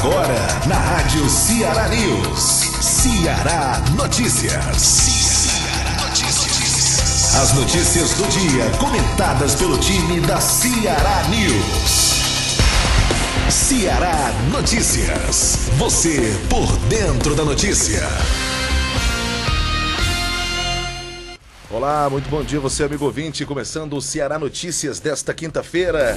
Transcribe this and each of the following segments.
Agora, na Rádio Ceará News. Ceará Notícias. As notícias do dia, comentadas pelo time da Ceará News. Ceará Notícias. Você por dentro da notícia. Olá, muito bom dia, você amigo ouvinte, começando o Ceará Notícias desta quinta-feira.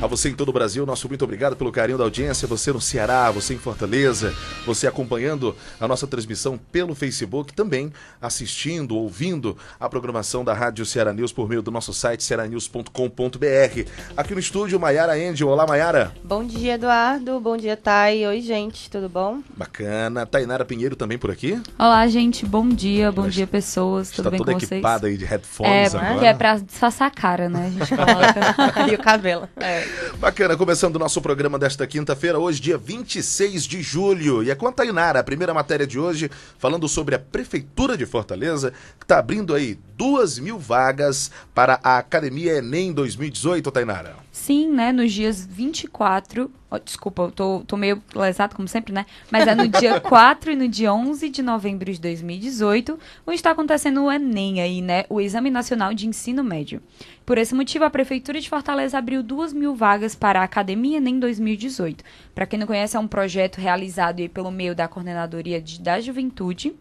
A você em todo o Brasil, nosso muito obrigado pelo carinho da audiência, você no Ceará, você em Fortaleza, você acompanhando a nossa transmissão pelo Facebook, também assistindo, ouvindo a programação da Rádio Ceará News por meio do nosso site cearanews.com.br. Aqui no estúdio, Maiara Angel. Olá, Maiara. Bom dia, Eduardo. Bom dia, Thay. Oi, gente. Tudo bom? Bacana. Tainara Pinheiro também por aqui. Olá, gente. Bom dia, pessoas. Tudo bem com vocês? Está toda equipada aí de headphones agora. É pra disfarçar a cara, né? A gente coloca... E o cabelo. Bacana, começando o nosso programa desta quinta-feira, hoje dia 26 de julho. E é com a Tainara, a primeira matéria de hoje, falando sobre a Prefeitura de Fortaleza, que está abrindo aí 2.000 vagas para a Academia Enem 2018, Tainara. Sim, né, nos dias 24... Desculpa, eu tô meio lesado, como sempre, né? Mas é no dia 4 e no dia 11 de novembro de 2018, onde está acontecendo o Enem aí, né? O Exame Nacional de Ensino Médio. Por esse motivo, a Prefeitura de Fortaleza abriu 2.000 vagas para a Academia Enem 2018. Para quem não conhece, é um projeto realizado aí pelo meio da Coordenadoria da Juventude.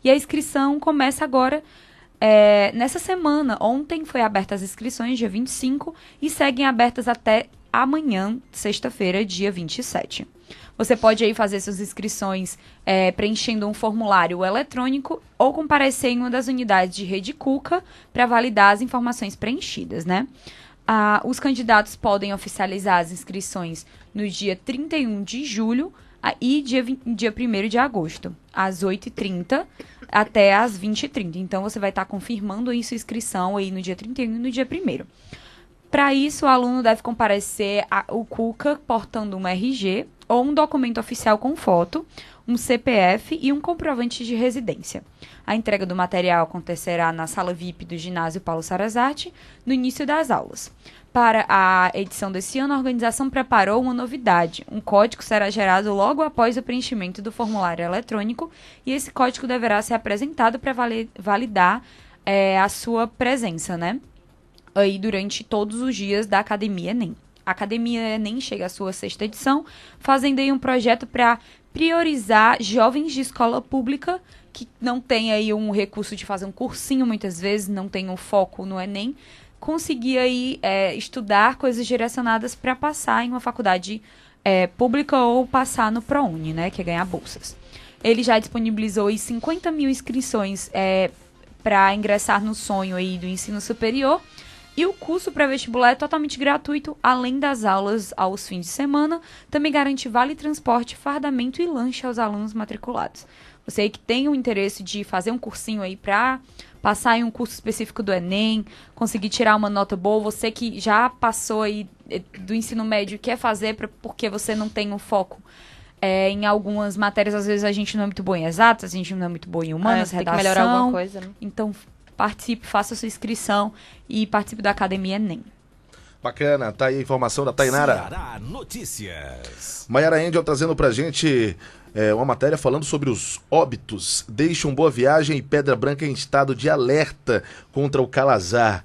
E a inscrição começa agora... nessa semana. Ontem foi aberta as inscrições, dia 25, e seguem abertas até amanhã, sexta-feira, dia 27. Você pode aí fazer suas inscrições preenchendo um formulário eletrônico ou comparecer em uma das unidades de Rede Cuca para validar as informações preenchidas, né? Os candidatos podem oficializar as inscrições no dia 31 de julho e dia 1º de agosto, às 8h30 até às 20h30. Então, você vai estar confirmando aí sua inscrição aí no dia 31 e no dia 1º. Para isso, o aluno deve comparecer ao Cuca portando um RG ou um documento oficial com foto, um CPF e um comprovante de residência. A entrega do material acontecerá na sala VIP do ginásio Paulo Sarazate, no início das aulas. Para a edição desse ano, a organização preparou uma novidade. Um código será gerado logo após o preenchimento do formulário eletrônico e esse código deverá ser apresentado para validar a sua presença, né? Aí durante todos os dias da Academia Enem. A Academia Enem chega à sua 6ª edição, fazendo aí um projeto para priorizar jovens de escola pública que não tem aí um recurso de fazer um cursinho, muitas vezes não tem um foco no Enem, conseguir aí estudar coisas direcionadas para passar em uma faculdade pública ou passar no ProUni, né, que é ganhar bolsas. Ele já disponibilizou aí 50.000 inscrições para ingressar no sonho aí do ensino superior. E o curso pré-vestibular é totalmente gratuito, além das aulas aos fins de semana, também garante vale transporte, fardamento e lanche aos alunos matriculados. Você aí que tem o interesse de fazer um cursinho aí para passar em um curso específico do Enem, conseguir tirar uma nota boa, você que já passou aí do ensino médio e quer fazer porque você não tem um foco em algumas matérias, às vezes a gente não é muito bom em exatas, a gente não é muito bom em humanas, redação. Tem que melhorar alguma coisa, né? Então, participe, faça sua inscrição e participe da Academia Enem. Bacana, tá aí a informação da Tainara. Ceará Notícias. Maiara Angel trazendo pra gente uma matéria falando sobre os óbitos. Deixam Boa Viagem e Pedra Branca em estado de alerta contra o calazar.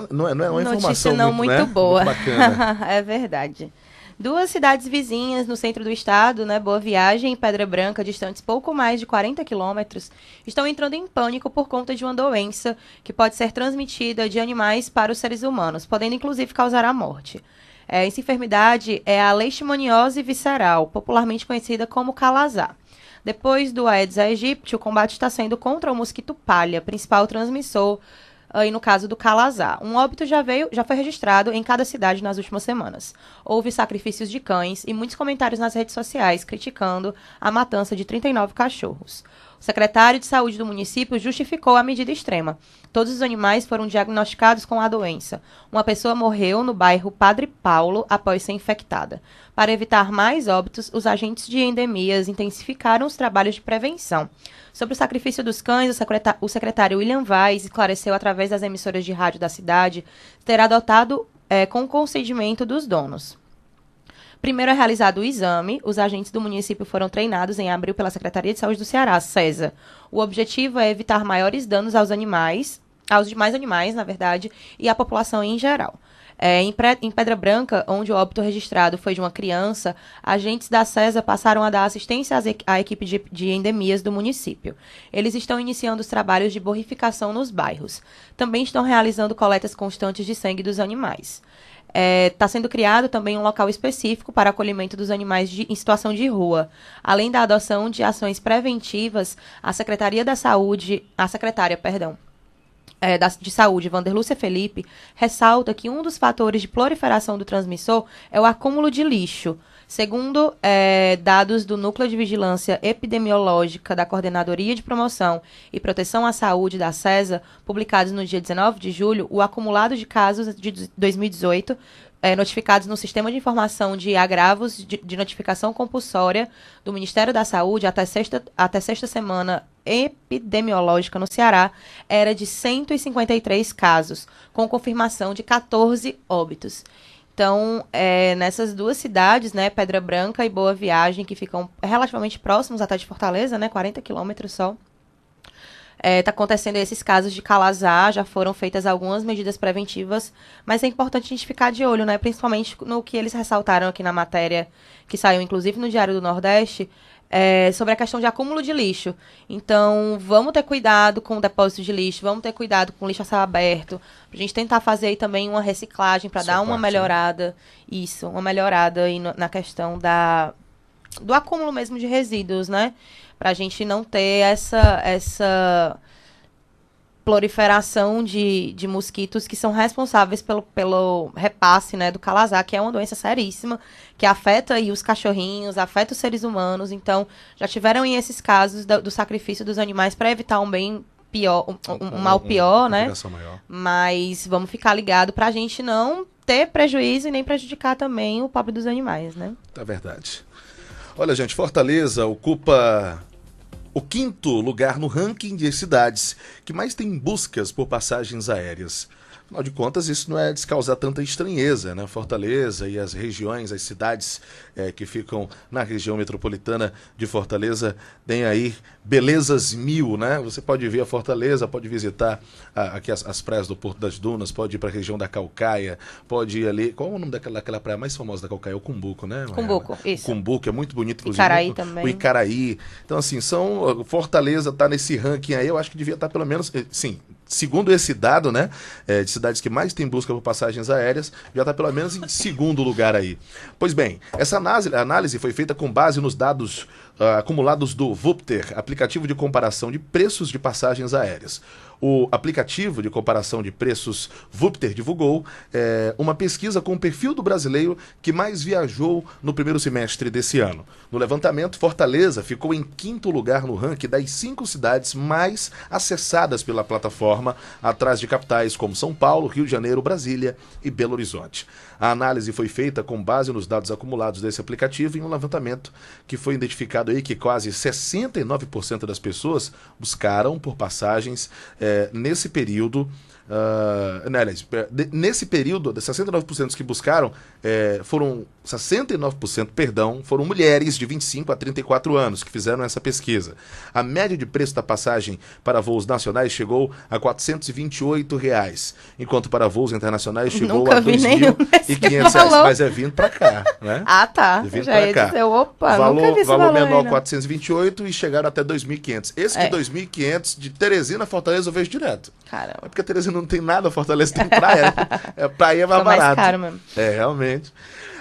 Não é uma notícia informação não muito boa. Muito bacana. É verdade. 2 cidades vizinhas no centro do estado, né, Boa Viagem e Pedra Branca, distantes pouco mais de 40 quilômetros, estão entrando em pânico por conta de uma doença que pode ser transmitida de animais para os seres humanos, podendo inclusive causar a morte. Essa enfermidade é a leishmaniose visceral, popularmente conhecida como calazar. Depois do Aedes aegypti, o combate está sendo contra o mosquito palha, principal transmissor aí no caso do calazar. Um óbito já foi registrado em cada cidade nas últimas semanas. Houve sacrifícios de cães e muitos comentários nas redes sociais criticando a matança de 39 cachorros. O secretário de Saúde do município justificou a medida extrema. Todos os animais foram diagnosticados com a doença. Uma pessoa morreu no bairro Padre Paulo após ser infectada. Para evitar mais óbitos, os agentes de endemias intensificaram os trabalhos de prevenção. Sobre o sacrifício dos cães, o secretário William Vaz esclareceu através das emissoras de rádio da cidade ter adotado com o consentimento dos donos. Primeiro é realizado o exame. Os agentes do município foram treinados em abril pela Secretaria de Saúde do Ceará, SESA. O objetivo é evitar maiores danos aos demais animais, na verdade, e à população em geral. Em Pedra Branca, onde o óbito registrado foi de uma criança, agentes da SESA passaram a dar assistência à equipe de endemias do município. Eles estão iniciando os trabalhos de borrificação nos bairros. Também estão realizando coletas constantes de sangue dos animais. Está sendo criado também um local específico para acolhimento dos animais em situação de rua. Além da adoção de ações preventivas, a secretária de Saúde, Vanderlúcia Felipe, ressalta que um dos fatores de proliferação do transmissor é o acúmulo de lixo. Segundo dados do Núcleo de Vigilância Epidemiológica da Coordenadoria de Promoção e Proteção à Saúde da SESA, publicados no dia 19 de julho, o acumulado de casos de 2018 notificados no Sistema de Informação de Agravos de Notificação Compulsória do Ministério da Saúde até sexta semana epidemiológica no Ceará era de 153 casos, com confirmação de 14 óbitos. Então, nessas duas cidades, né, Pedra Branca e Boa Viagem, que ficam relativamente próximos até de Fortaleza, né, 40 quilômetros só, está acontecendo esses casos de calazar, já foram feitas algumas medidas preventivas, mas é importante a gente ficar de olho, né, principalmente no que eles ressaltaram aqui na matéria, que saiu inclusive no Diário do Nordeste, sobre a questão de acúmulo de lixo. Então, vamos ter cuidado com o depósito de lixo, vamos ter cuidado com o lixo a céu aberto, pra gente tentar fazer aí também uma reciclagem para dar uma melhorada, uma melhorada aí na questão do acúmulo mesmo de resíduos, né? Pra gente não ter essa proliferação de mosquitos que são responsáveis pelo repasse, né, do calazar, que é uma doença seríssima, que afeta aí os cachorrinhos, afeta os seres humanos. Então, já tiveram aí esses casos do sacrifício dos animais para evitar um bem pior, um mal pior, né? Maior. Mas vamos ficar ligado pra gente não ter prejuízo e nem prejudicar também o pobre dos animais, né? É verdade. Olha, gente, Fortaleza ocupa o 5º lugar no ranking de cidades que mais tem buscas por passagens aéreas. Afinal de contas, isso não é de causar tanta estranheza, né? Fortaleza e as regiões, as cidades que ficam na região metropolitana de Fortaleza têm aí belezas mil, né? Você pode vir a Fortaleza, pode visitar aqui as praias do Porto das Dunas, pode ir para a região da Caucaia, pode ir ali... Qual é o nome daquela praia mais famosa da Caucaia? É o Cumbuco, né? Cumbuco, isso. Cumbuco, é muito bonito. Inclusive, Icaraí também. O Icaraí. Então, assim, Fortaleza está nesse ranking aí, eu acho que devia estar pelo menos... Sim, segundo esse dado, né, de cidades que mais têm busca por passagens aéreas, já está pelo menos em 2º lugar aí. Pois bem, essa análise foi feita com base nos dados acumulados do Vupter, aplicativo de comparação de preços de passagens aéreas. O aplicativo de comparação de preços Vupter divulgou uma pesquisa com o perfil do brasileiro que mais viajou no primeiro semestre desse ano. No levantamento, Fortaleza ficou em 5º lugar no ranking das 5 cidades mais acessadas pela plataforma, atrás de capitais como São Paulo, Rio de Janeiro, Brasília e Belo Horizonte. A análise foi feita com base nos dados acumulados desse aplicativo em um levantamento que foi identificado aí que quase 69% das pessoas buscaram por passagens nesse período. Nesse período, 69% que buscaram, foram 69%, foram mulheres de 25 a 34 anos que fizeram essa pesquisa. A média de preço da passagem para voos nacionais chegou a R$ 428, enquanto para voos internacionais chegou a R$ 2.500. Mas é vindo para cá, né? Ah, tá. Já ia dizer, opa, valor, nunca vi esse valor menor, aí, 428 e chegaram até 2.500. Esse de 2.500 de Teresina a Fortaleza eu vejo direto. Caramba. É porque Teresina não tem nada, Fortaleza tem praia. Praia é mais barato. Mais caro mesmo. Realmente.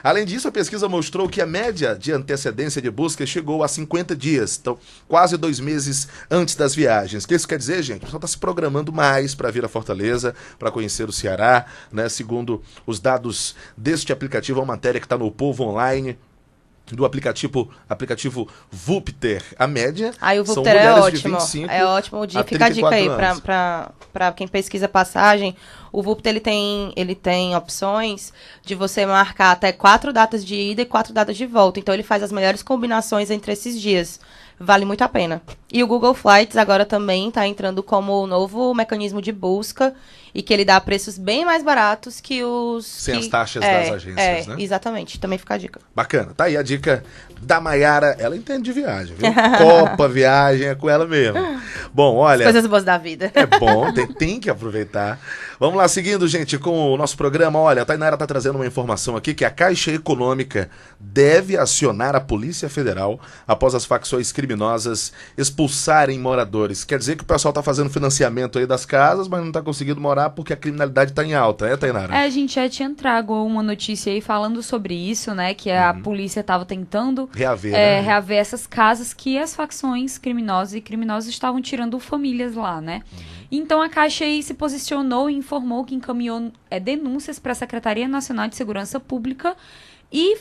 Além disso, a pesquisa mostrou que a média de antecedência de busca chegou a 50 dias, então quase 2 meses antes das viagens. O que isso quer dizer, gente? O pessoal está se programando mais para vir a Fortaleza, para conhecer o Ceará, né? Segundo os dados deste aplicativo, é uma matéria que está no Povo Online, do aplicativo Vupter. A média o são Vupter mulheres é de ótimo. 25 É ótimo. a Fica a dica aí anos. para quem pesquisa passagem. O VUPT, ele tem opções de você marcar até 4 datas de ida e 4 datas de volta. Então, ele faz as melhores combinações entre esses dias. Vale muito a pena. E o Google Flights agora também está entrando como novo mecanismo de busca e que ele dá preços bem mais baratos que os... Sem as taxas das agências, né? Exatamente. Também fica a dica. Bacana. Tá aí a dica da Maiara. Ela entende de viagem, viu? Copa, viagem, é com ela mesmo. Bom, olha... As coisas boas da vida. É bom, tem que aproveitar. Vamos lá, seguindo, gente, com o nosso programa. Olha, a Tainara está trazendo uma informação aqui que a Caixa Econômica deve acionar a Polícia Federal após as facções criminosas expulsarem moradores. Quer dizer que o pessoal está fazendo financiamento aí das casas, mas não está conseguindo morar porque a criminalidade está em alta, é, Tainara? A gente já tinha trago uma notícia aí falando sobre isso, né? Que a polícia estava tentando reaver essas casas que as facções criminosas e criminosos estavam tirando famílias lá, né? Então a Caixa aí se posicionou e informou que encaminhou denúncias para a Secretaria Nacional de Segurança Pública e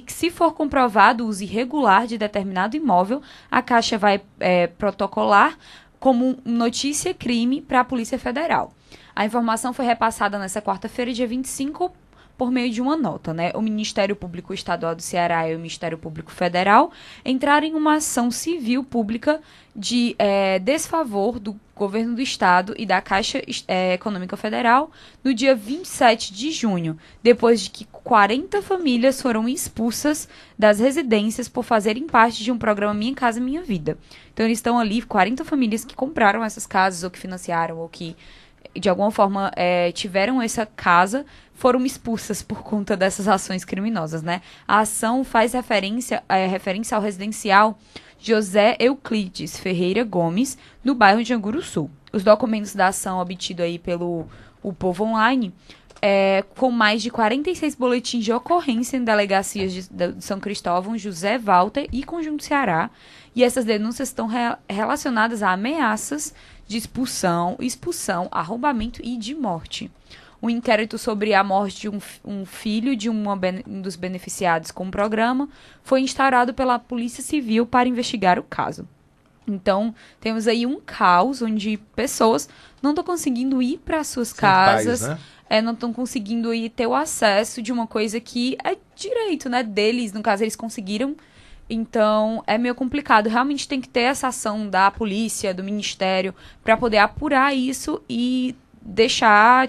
que se for comprovado o uso irregular de determinado imóvel, a Caixa vai protocolar como notícia crime para a Polícia Federal. A informação foi repassada nesta quarta-feira, dia 25, por meio de uma nota, né? O Ministério Público Estadual do Ceará e o Ministério Público Federal entraram em uma ação civil pública de desfavor do Governo do Estado e da Caixa Econômica Federal no dia 27 de junho, depois de que 40 famílias foram expulsas das residências por fazerem parte de um programa Minha Casa Minha Vida. Então, eles estão ali, 40 famílias que compraram essas casas, ou que financiaram, ou que de alguma forma tiveram essa casa, foram expulsas por conta dessas ações criminosas, né? A ação faz referência ao residencial José Euclides Ferreira Gomes, no bairro de Anguruçu Sul. Os documentos da ação obtidos aí pelo O Povo Online, com mais de 46 boletins de ocorrência em delegacias de São Cristóvão, José Walter e Conjunto Ceará, e essas denúncias estão relacionadas a ameaças de expulsão, arrombamento e de morte. Um inquérito sobre a morte de um filho de um dos beneficiados com o programa foi instaurado pela Polícia Civil para investigar o caso. Então, temos aí um caos onde pessoas não estão conseguindo ir para suas casas, paz, né? Não estão conseguindo ir ter o acesso de uma coisa que é direito, né, deles. No caso, eles conseguiram. Então, é meio complicado. Realmente tem que ter essa ação da polícia, do ministério, para poder apurar isso e deixar,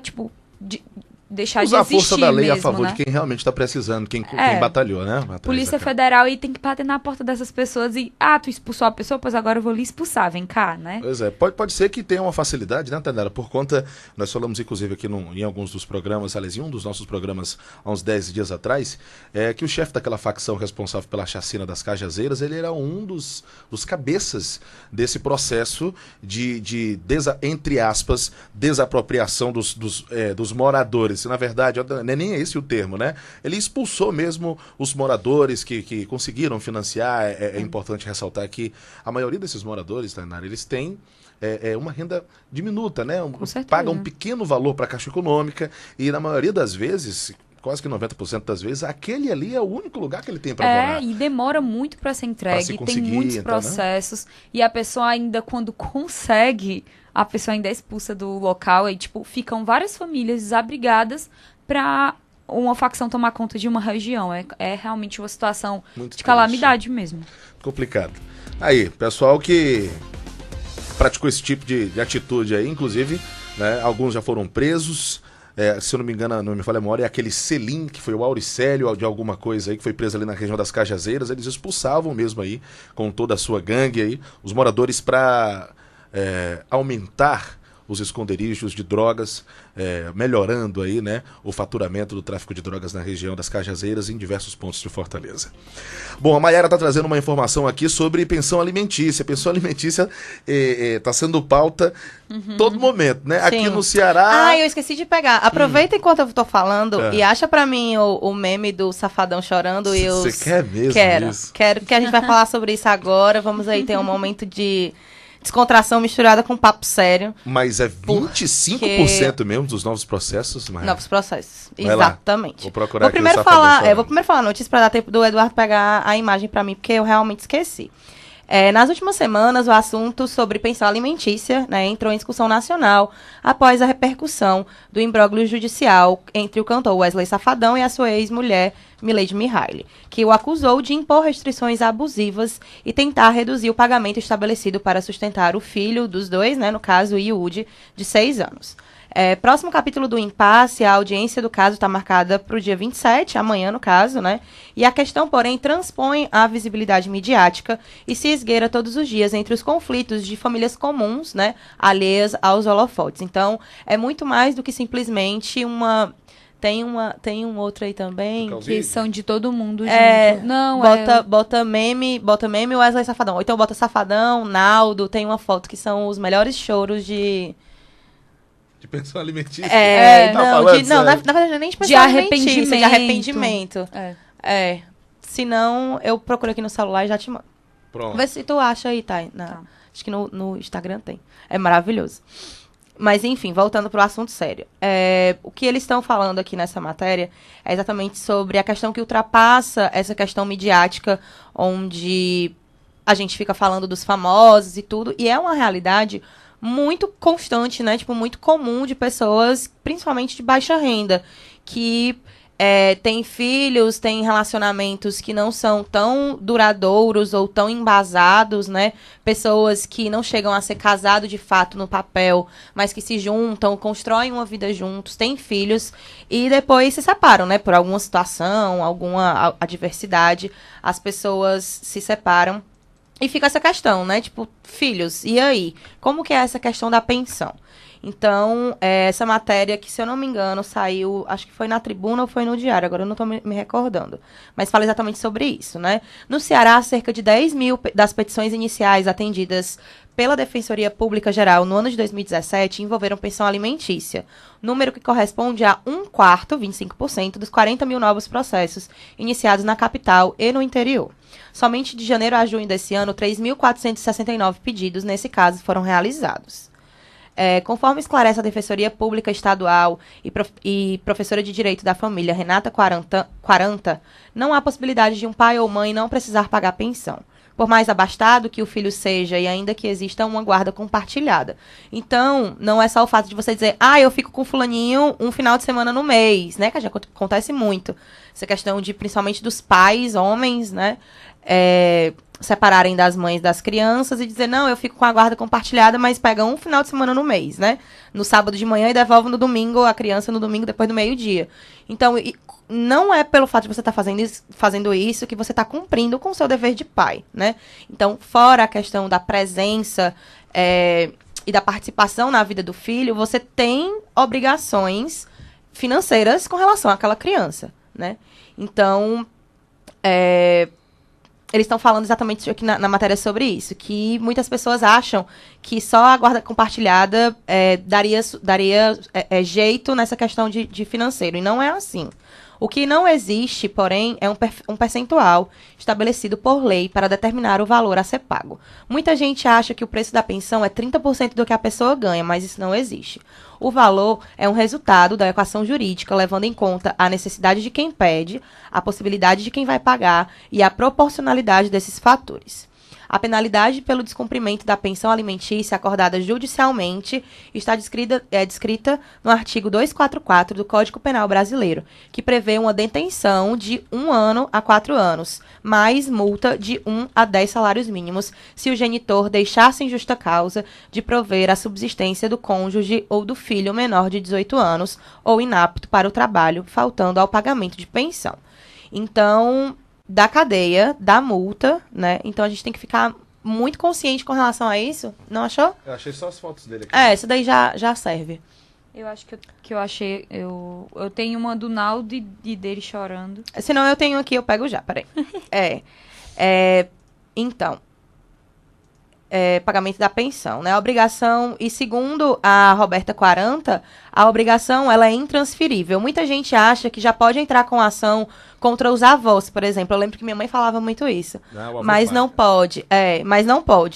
deixar usar de existir a força da lei mesmo, a favor né? de quem realmente está precisando, quem batalhou, né? Polícia Federal aí tem que bater na porta dessas pessoas e, tu expulsou a pessoa, pois agora eu vou lhe expulsar, vem cá, né? Pois é, pode ser que tenha uma facilidade, né, Tainara? Por conta, nós falamos inclusive aqui em alguns dos programas, aliás, em um dos nossos programas há uns 10 dias atrás, que o chefe daquela facção responsável pela chacina das Cajazeiras, ele era um dos cabeças desse processo de entre aspas, desapropriação dos moradores. Na verdade, não é nem esse o termo, né? Ele expulsou mesmo os moradores que conseguiram financiar. É importante ressaltar que a maioria desses moradores, Tainara, eles têm uma renda diminuta, né? Pagam um pequeno valor para a Caixa Econômica e, na maioria das vezes, quase que 90% das vezes, aquele ali é o único lugar que ele tem para morar. E demora muito para ser entregue, tem muitos processos, né? E a pessoa ainda, quando consegue, a pessoa ainda é expulsa do local e, ficam várias famílias desabrigadas para uma facção tomar conta de uma região. É realmente uma situação muito de calamidade mesmo. Complicado. Aí, pessoal que praticou esse tipo de atitude aí, inclusive, né, alguns já foram presos. Se eu não me engano, não me falha a memória, é aquele Selim, que foi o Auricélio de alguma coisa aí, que foi preso ali na região das Cajazeiras. Eles expulsavam mesmo aí, com toda a sua gangue aí, os moradores para aumentar os esconderijos de drogas, melhorando aí, né, o faturamento do tráfico de drogas na região das Cajazeiras em diversos pontos de Fortaleza. Bom, a Maiara está trazendo uma informação aqui sobre pensão alimentícia. Pensão alimentícia está sendo pauta todo momento, né? Sim. Aqui no Ceará... eu esqueci de pegar. Aproveita enquanto eu estou falando e acha para mim o meme do Safadão chorando. Você quer mesmo isso? Quero, porque a gente vai falar sobre isso agora. Vamos aí ter um momento de descontração misturada com papo sério. Mas é 25% mesmo dos novos processos? Mas... Novos processos, exatamente. Vou procurar vou primeiro falar a notícia para dar tempo do Eduardo pegar a imagem para mim, porque eu realmente esqueci. Nas últimas semanas, o assunto sobre pensão alimentícia, né, entrou em discussão nacional após a repercussão do imbróglio judicial entre o cantor Wesley Safadão e a sua ex-mulher, Milady Mihaly, que o acusou de impor restrições abusivas e tentar reduzir o pagamento estabelecido para sustentar o filho dos dois, né, no caso, Yudi, de 6 anos. Próximo capítulo do impasse, a audiência do caso está marcada para o dia 27, amanhã no caso, né? E a questão, porém, transpõe a visibilidade midiática e se esgueira todos os dias entre os conflitos de famílias comuns, né? Alheias aos holofotes. Então, é muito mais do que simplesmente uma... Tem um outro aí também. Que são de todo mundo junto. Não, bota meme Wesley Safadão. Ou então bota Safadão, Naldo, tem uma foto que são os melhores choros de pensão alimentícia? Na verdade, nem de pensão alimentícia, de arrependimento. Se não, eu procuro aqui no celular e já te mando. Pronto. Vê se tu acha aí, Thay. Acho que no Instagram tem. É maravilhoso. Mas, enfim, voltando para o assunto sério. O que eles estão falando aqui nessa matéria é exatamente sobre a questão que ultrapassa essa questão midiática, onde a gente fica falando dos famosos e tudo, e é uma realidade muito constante, né? Tipo, muito comum de pessoas, principalmente de baixa renda, que têm filhos, têm relacionamentos que não são tão duradouros ou tão embasados, né? Pessoas que não chegam a ser casados de fato no papel, mas que se juntam, constroem uma vida juntos, têm filhos e depois se separam, né? Por alguma situação, alguma adversidade, as pessoas se separam. E fica essa questão, né? Tipo, filhos, e aí? Como que é essa questão da pensão? Então, essa matéria que, se eu não me engano, saiu, acho que foi na Tribuna ou foi no Diário, agora eu não estou me recordando. Mas fala exatamente sobre isso, né? No Ceará, cerca de 10 mil das petições iniciais atendidas pela Defensoria Pública Geral no ano de 2017 envolveram pensão alimentícia, número que corresponde a 1/4, 25%, dos 40 mil novos processos iniciados na capital e no interior. Somente de janeiro a junho desse ano, 3.469 pedidos, nesse caso, foram realizados. Conforme esclarece a Defensoria Pública Estadual e professora de Direito da Família, Renata Quaranta, não há possibilidade de um pai ou mãe não precisar pagar pensão, por mais abastado que o filho seja e ainda que exista uma guarda compartilhada. Então, não é só o fato de você dizer, eu fico com fulaninho um final de semana no mês, né, que já acontece muito. Essa questão de, principalmente dos pais, homens, né, separarem das mães das crianças e dizer, não, eu fico com a guarda compartilhada, mas pega um final de semana no mês, né? No sábado de manhã e devolve no domingo, a criança no domingo depois do meio-dia. Então, não é pelo fato de você estar fazendo isso que você está cumprindo com o seu dever de pai, né? Então, fora a questão da presença e da participação na vida do filho, você tem obrigações financeiras com relação àquela criança, né? Então, eles estão falando exatamente aqui na matéria sobre isso, que muitas pessoas acham que só a guarda compartilhada daria jeito nessa questão de financeiro, e não é assim. O que não existe, porém, é um percentual estabelecido por lei para determinar o valor a ser pago. Muita gente acha que o preço da pensão é 30% do que a pessoa ganha, mas isso não existe. O valor é um resultado da equação jurídica, levando em conta a necessidade de quem pede, a possibilidade de quem vai pagar e a proporcionalidade desses fatores. A penalidade pelo descumprimento da pensão alimentícia acordada judicialmente está descrita no artigo 244 do Código Penal Brasileiro, que prevê uma detenção de 1 ano a 4 anos, mais multa de 1 a 10 salários mínimos, se o genitor deixar sem justa causa de prover a subsistência do cônjuge ou do filho menor de 18 anos ou inapto para o trabalho, faltando ao pagamento de pensão. Então, da cadeia, da multa, né? Então a gente tem que ficar muito consciente com relação a isso. Não achou? Eu achei só as fotos dele aqui. Isso daí já serve. Eu acho que eu achei... Eu tenho uma do Naldo e dele chorando. Se não, eu tenho aqui, eu pego já, peraí. Então, pagamento da pensão, né? A obrigação, e segundo a Roberta Quaranta, a obrigação, ela é intransferível. Muita gente acha que já pode entrar com ação contra os avós, por exemplo. Eu lembro que minha mãe falava muito isso. Mas não pode,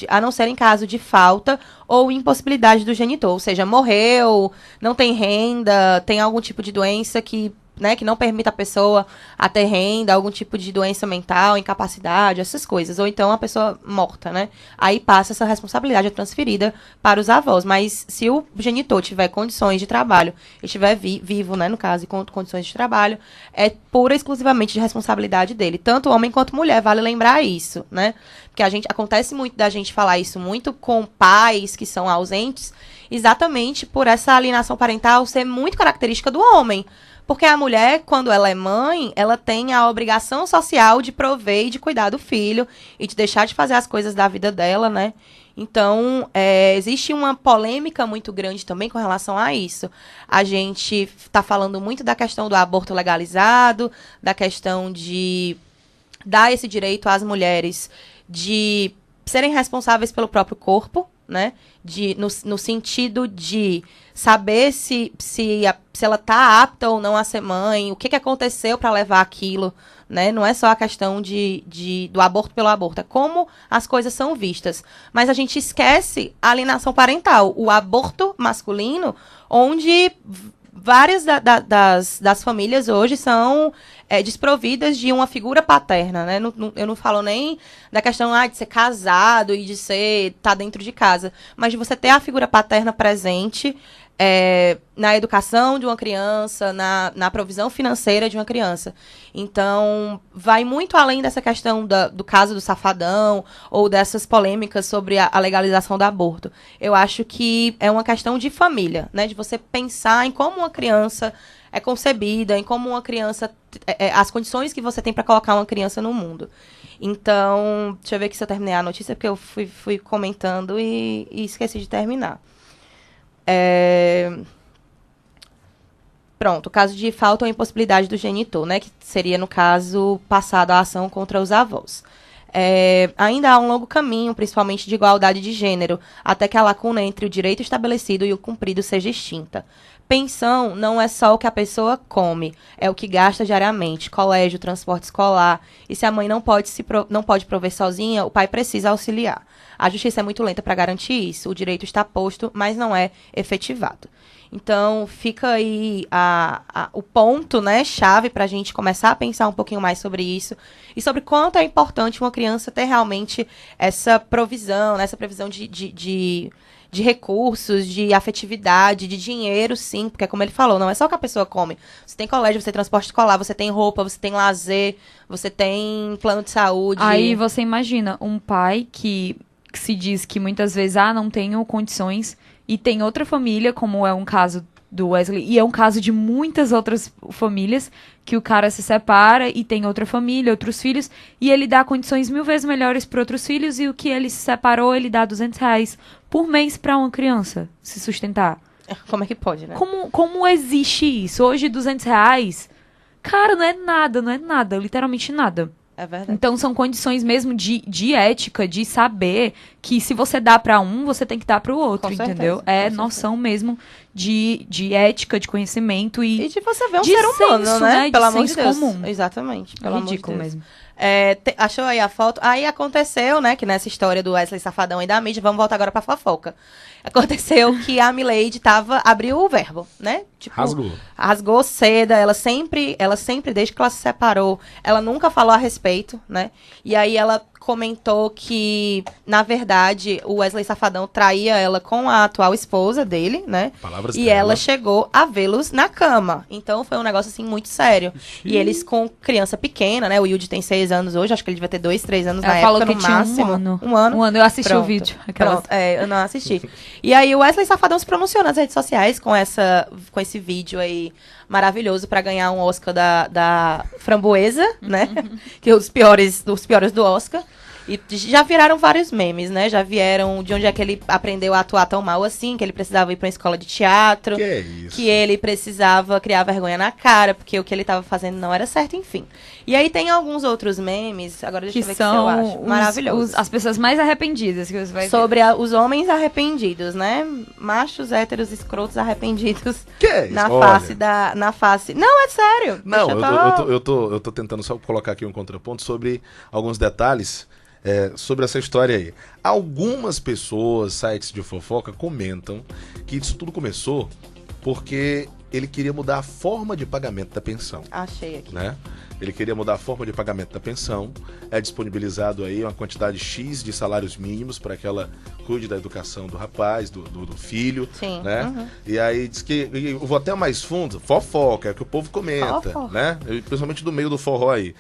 a não ser em caso de falta ou impossibilidade do genitor. Ou seja, morreu, não tem renda, tem algum tipo de doença que né, que não permita a pessoa a ter renda, algum tipo de doença mental, incapacidade, essas coisas. Ou então a pessoa morta, né? Aí passa essa responsabilidade, é transferida para os avós. Mas se o genitor tiver condições de trabalho, estiver vivo, né, no caso, e com condições de trabalho, é pura e exclusivamente de responsabilidade dele. Tanto homem quanto mulher, vale lembrar isso, né? Porque acontece muito da gente falar isso muito com pais que são ausentes, exatamente por essa alienação parental ser muito característica do homem. Porque a mulher, quando ela é mãe, ela tem a obrigação social de prover e de cuidar do filho e de deixar de fazer as coisas da vida dela, né? Então, existe uma polêmica muito grande também com relação a isso. A gente está falando muito da questão do aborto legalizado, da questão de dar esse direito às mulheres de serem responsáveis pelo próprio corpo, né? No sentido de saber se ela está apta ou não a ser mãe, o que aconteceu para levar aquilo, né? Não é só a questão do aborto pelo aborto, é como as coisas são vistas. Mas a gente esquece a alienação parental, o aborto masculino, onde várias das famílias hoje são desprovidas de uma figura paterna, né? Eu não falo nem da questão de ser casado e de estar dentro de casa, mas de você ter a figura paterna presente na educação de uma criança, na provisão financeira de uma criança. Então, vai muito além dessa questão do caso do Safadão ou dessas polêmicas sobre a legalização do aborto. Eu acho que é uma questão de família, né? De você pensar em como uma criança é concebida, em como uma criança... as condições que você tem para colocar uma criança no mundo. Então, deixa eu ver aqui se eu terminei a notícia, porque eu fui comentando e esqueci de terminar. Pronto, o caso de falta ou impossibilidade do genitor, né? Que seria, no caso, passado a ação contra os avós. Ainda há um longo caminho, principalmente de igualdade de gênero, até que a lacuna entre o direito estabelecido e o cumprido seja extinta. Pensão não é só o que a pessoa come, é o que gasta diariamente, colégio, transporte escolar. E se a mãe não pode prover sozinha, o pai precisa auxiliar. A justiça é muito lenta para garantir isso. O direito está posto, mas não é efetivado. Então, fica aí o ponto, né, chave para a gente começar a pensar um pouquinho mais sobre isso e sobre quanto é importante uma criança ter realmente essa provisão, né, essa previsão de recursos, de afetividade, de dinheiro, sim, porque como ele falou, não é só o que a pessoa come. Você tem colégio, você tem transporte escolar, você tem roupa, você tem lazer, você tem plano de saúde. Aí você imagina um pai que se diz que muitas vezes, não tenho condições, e tem outra família, como é um caso do Wesley, e é um caso de muitas outras famílias, que o cara se separa e tem outra família, outros filhos, e ele dá condições 1000 vezes melhores para outros filhos, e o que ele se separou, ele dá R$200 por mês para uma criança se sustentar. Como é que pode, né? Como existe isso? Hoje, R$200, cara, não é nada, literalmente nada. É verdade. Então, são condições mesmo de ética, de saber que se você dá para um, você tem que dar para o outro, Com entendeu? certeza, É com noção mesmo de ética, de conhecimento e de você ver um de ser humano, senso, né? De Pelo amor de senso Deus. comum. Exatamente. Pelo Ridículo amor de Deus. mesmo. Achou aí a foto? Aí aconteceu, né, que nessa história do Wesley Safadão e da mídia, vamos voltar agora pra fofoca. Aconteceu que a Milady abriu o verbo, né? Tipo, rasgou seda, ela sempre, desde que ela se separou, ela nunca falou a respeito, né? E aí ela comentou que, na verdade, o Wesley Safadão traía ela com a atual esposa dele, né? Palavras e dela. ela chegou a vê-los na cama. Então foi um negócio, assim, muito sério. E eles com criança pequena, né? O Yudi tem 6 anos hoje, acho que ele devia ter 2, 3 anos Ela na falou época, que no tinha máximo. um ano. Eu assisti Pronto. o vídeo. Pronto, eu não assisti. E aí o Wesley Safadão se pronunciou nas redes sociais com esse vídeo aí maravilhoso pra ganhar um Oscar da Framboesa, né? Que é dos piores do Oscar. E já viraram vários memes, né? Já vieram de onde é que ele aprendeu a atuar tão mal assim, que ele precisava ir pra uma escola de teatro. Que é isso? Que ele precisava criar vergonha na cara, porque o que ele tava fazendo não era certo, enfim. E aí tem alguns outros memes, agora deixa eu ver o que eu acho. Maravilhosos. As pessoas mais arrependidas que você vai ver. Sobre os homens arrependidos, né? Machos, héteros, escrotos arrependidos Que é isso? na Olha. face. Não, é sério. Não, Deixa eu tô tentando só colocar aqui um contraponto sobre alguns detalhes sobre essa história aí. Algumas pessoas, sites de fofoca, comentam que isso tudo começou porque ele queria mudar a forma de pagamento da pensão. Achei aqui. Né? Ele queria mudar a forma de pagamento da pensão. É disponibilizado aí uma quantidade X de salários mínimos para que ela cuide da educação do rapaz, do filho. Sim. Né? Uhum. E aí diz que, eu vou até mais fundo, fofoca, é o que o povo comenta, Fofoca. né? Principalmente do meio do forró aí.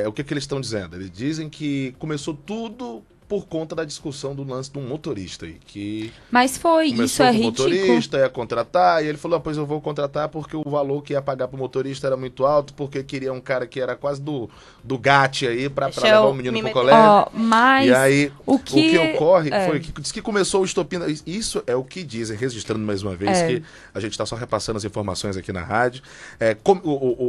O que eles estão dizendo? Eles dizem que começou tudo por conta da discussão do lance de um motorista aí, que Mas foi, começou isso é com o ridículo. motorista, ia contratar, e ele falou, pois eu vou contratar porque o valor que ia pagar pro motorista era muito alto, porque queria um cara que era quase do GAT aí, pra Deixa levar eu o menino me pro meter. colégio. Ó, mas E aí, o o que que ocorre é. foi que diz que começou o estopim. Isso é o que dizem, registrando mais uma vez, É. que a gente está só repassando as informações aqui na rádio.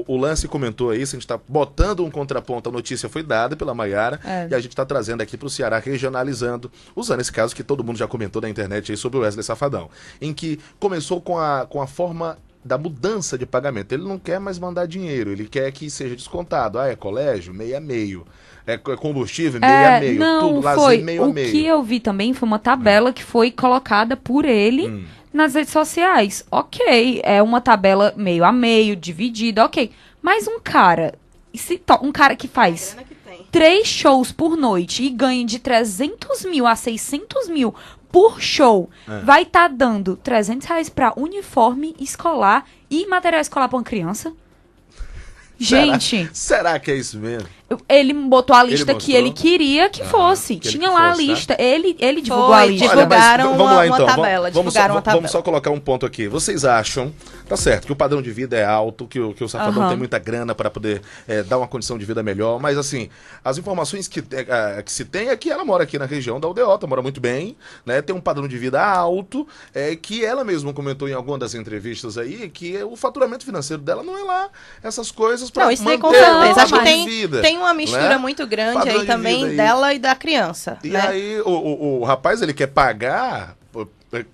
O Lance comentou isso, a gente está botando um contraponto, a notícia foi dada pela Maiara, e a gente está trazendo aqui para o Ceará, regionalizando, usando esse caso que todo mundo já comentou na internet aí sobre o Wesley Safadão, em que começou com a forma da mudança de pagamento. Ele não quer mais mandar dinheiro, ele quer que seja descontado. É colégio? Meio a meio. É combustível? Meio a meio. Não, Tudo, foi. lazer, meio a O meio. que eu vi também foi uma tabela que foi colocada por ele nas redes sociais. Ok, é uma tabela meio a meio, dividida, ok. Mas um cara que faz 3 shows por noite e ganha de 300 mil a 600 mil por show, vai estar dando R$300 para uniforme escolar e material escolar para uma criança? Gente, Será que é isso mesmo? ele botou a lista Ele que mostrou? ele queria que fosse. que ele Tinha que lá a fosse, tá? lista. Ele divulgou a Foi, lista. divulgaram vamos lá uma então. tabela, divulgaram uma tabela. Vamos só colocar um ponto aqui. Vocês acham, tá certo, que o padrão de vida é alto, que o Safadão Aham. tem muita grana para poder dar uma condição de vida melhor, mas assim, as informações que se tem é que ela mora aqui na região da Aldeota, mora muito bem, né? Tem um padrão de vida alto, que ela mesma comentou em alguma das entrevistas aí, que o faturamento financeiro dela não é lá essas coisas para Não, isso daí manter com o certeza. Acho que padrão de vida, tem uma mistura né? muito grande Padrão aí de também vida aí. dela e da criança. E né? aí o rapaz, ele quer pagar,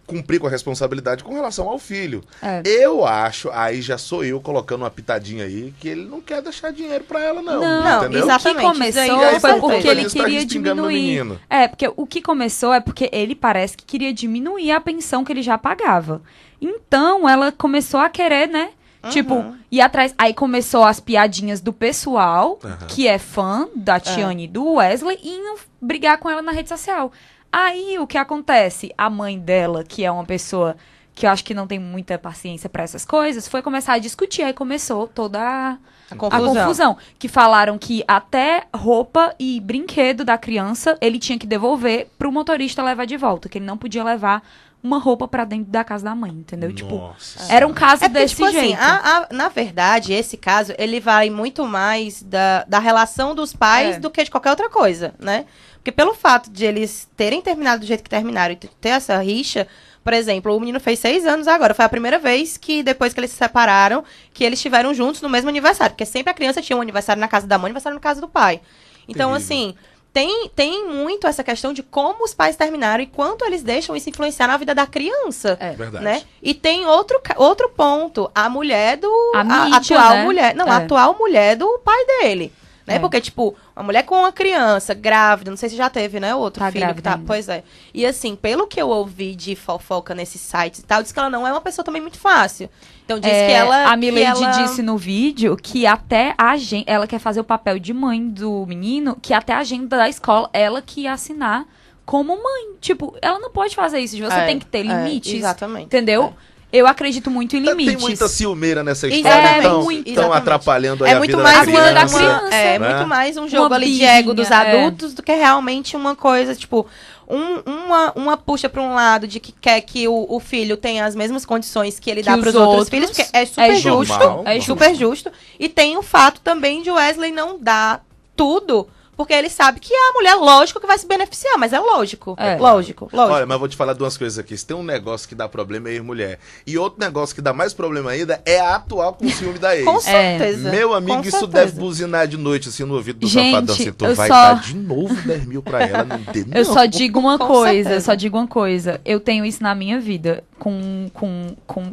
cumprir com a responsabilidade com relação ao filho. É. Eu acho, aí já sou eu colocando uma pitadinha aí, que ele não quer deixar dinheiro pra ela, não. Não, entendeu? exatamente. O que Isso aí começou aí, foi por porque conta ele disso, tá queria respingando no diminuir. menino. Porque o que começou é porque ele parece que queria diminuir a pensão que ele já pagava. Então, ela começou a querer, né? Tipo, ir atrás. Aí começou as piadinhas do pessoal, que é fã da Tiane e do Wesley, indo brigar com ela na rede social. Aí, o que acontece? A mãe dela, que é uma pessoa que eu acho que não tem muita paciência pra essas coisas, foi começar a discutir. Aí começou toda a confusão. Que falaram que até roupa e brinquedo da criança ele tinha que devolver pro motorista levar de volta. Que ele não podia levar uma roupa pra dentro da casa da mãe, entendeu? Tipo, Nossa era um caso porque, desse tipo jeito. assim, na verdade, esse caso, ele vai muito mais da relação dos pais do que de qualquer outra coisa, né? Porque pelo fato de eles terem terminado do jeito que terminaram e ter essa rixa, por exemplo, o menino fez 6 anos agora. Foi a primeira vez que, depois que eles se separaram, que eles estiveram juntos no mesmo aniversário. Porque sempre a criança tinha um aniversário na casa da mãe e um aniversário na casa do pai. Então, Terrível. assim, tem muito essa questão de como os pais terminaram e quanto eles deixam isso influenciar na vida da criança. Verdade. Né? E tem outro ponto. A mulher do... A mídia, atual né? mulher... Não, a atual mulher do pai dele. Né? Porque, tipo, uma mulher com uma criança grávida, não sei se já teve, né? Outro Tá filho que grávida tá. ainda. Pois é. E assim, pelo que eu ouvi de fofoca nesses sites e tal, diz que ela não é uma pessoa também muito fácil. Então diz que ela. A Milady que ela... disse no vídeo que até a agenda, ela quer fazer o papel de mãe do menino, que até a agenda da escola, ela que ia assinar como mãe. Tipo, ela não pode fazer isso. Você tem que ter limites. Exatamente. Entendeu? Eu acredito muito em limites. Tem muita ciumeira nessa história, Exatamente. então atrapalhando aí É a muito vida mais da a vida da criança. criança. É né? muito mais um jogo Uma ali de birrinha, ego dos adultos do que realmente uma coisa, tipo, uma puxa pra um lado de que quer que o filho tenha as mesmas condições que ele Que dá os pros outros outros. filhos, porque é super É justo. normal, é super justo. E tem o fato também de Wesley não dar tudo, porque ele sabe que a mulher, lógico, que vai se beneficiar, mas é lógico. É. Lógico. Olha, mas vou te falar duas coisas aqui. Se tem um negócio que dá problema é ex-mulher. E outro negócio que dá mais problema ainda é a atual com o ciúme da ex. Com certeza. Meu amigo, Com isso certeza. deve buzinar de noite, assim, no ouvido do Gente, safadão. Assim, tu eu vai só- dar de novo 10 mil pra ela, não dê não. Eu só digo uma Com coisa, certeza. Eu tenho isso na minha vida.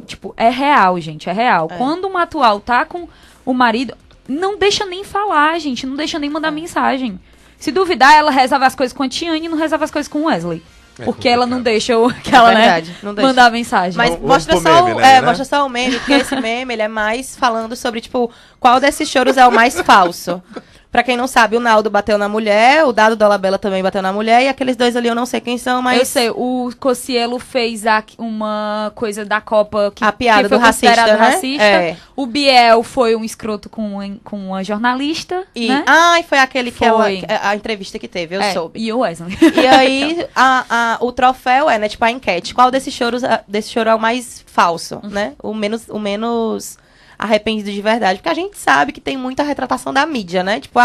Tipo, é real, gente, é real. Quando uma atual tá com o marido, não deixa nem falar, gente. Não deixa nem mandar mensagem. Se duvidar, ela resolve as coisas com a Tiane e não resolve as coisas com o Wesley. Porque ela não deixa aquela, verdade, né, não deixa. mandar mensagem. Mas Vamos mostra pro só, meme, né? mostra só o meme, porque esse meme ele é mais falando sobre, tipo, qual desses choros é o mais falso. Pra quem não sabe, o Naldo bateu na mulher, o Dado Dolabella também bateu na mulher, e aqueles dois ali eu não sei quem são, mas... Eu sei, o Cossielo fez uma coisa da Copa que, A piada que foi do racista, considerado né? racista. É. O Biel foi um escroto com uma jornalista, E, né? ai, foi aquele que Foi. a entrevista que teve, eu soube. E o Wesley. E aí, o troféu é, né, tipo, a enquete. Qual desse choro é o mais falso, né? O menos arrependido de verdade. Porque a gente sabe que tem muita retratação da mídia, né? Tipo,